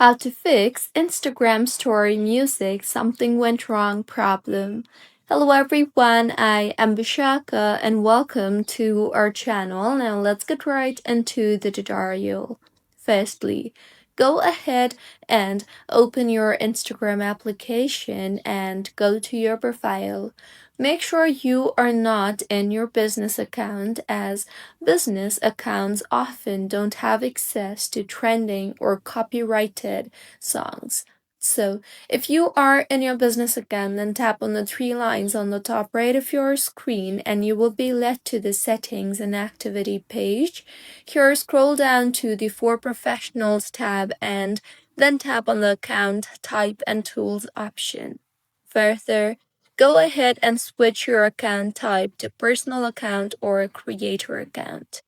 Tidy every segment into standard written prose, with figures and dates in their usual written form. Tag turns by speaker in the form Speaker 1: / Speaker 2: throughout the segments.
Speaker 1: How to fix Instagram story music something went wrong problem. Hello everyone, I am Bishaka and welcome to our channel. Now let's get right into the tutorial. Firstly, go ahead and open your Instagram application and go to your profile. Make sure you are not in your business account, as business accounts often don't have access to trending or copyrighted songs. So, if you are in your business account, then tap on the three lines on the top right of your screen and you will be led to the settings and activity page. Here, scroll down to the For Professionals tab and then tap on the Account Type and Tools option. Further, go ahead and switch your account type to personal account or creator account.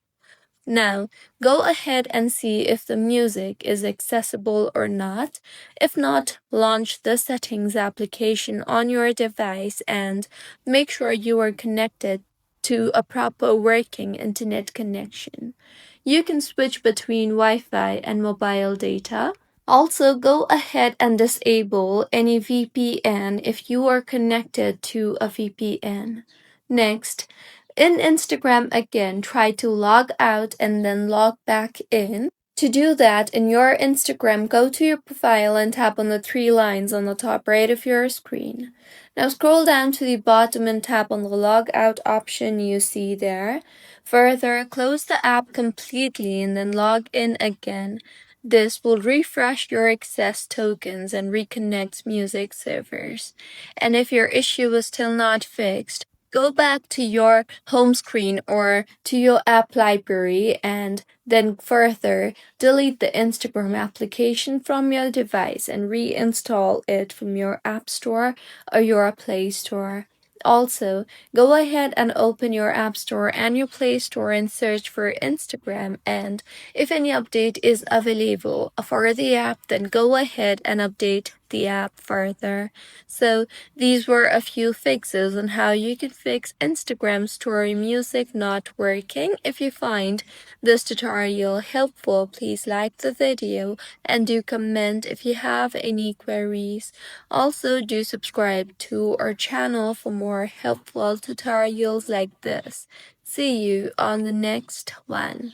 Speaker 1: Now, go ahead and see if the music is accessible or not. If not, launch the settings application on your device and make sure you are connected to a proper working internet connection. You can switch between Wi-Fi and mobile data. Also, go ahead and disable any VPN if you are connected to a VPN. Next, in Instagram again, try to log out and then log back in. To do that, in your Instagram, go to your profile and tap on the three lines on the top right of your screen. Now scroll down to the bottom and tap on the log out option you see there. Further, close the app completely and then log in again. This will refresh your access tokens and reconnect music servers. And if your issue is still not fixed, go back to your home screen or to your app library and then further delete the Instagram application from your device and reinstall it from your App Store or your Play Store. Also, go ahead and open your App Store and your Play Store and search for Instagram, and if any update is available for the app, then go ahead and update the app further. So these were a few fixes on how you can fix Instagram story music not working. If you find this tutorial helpful, please like the video and do comment if you have any queries. Also, do subscribe to our channel for more helpful tutorials like this. See you on the next one.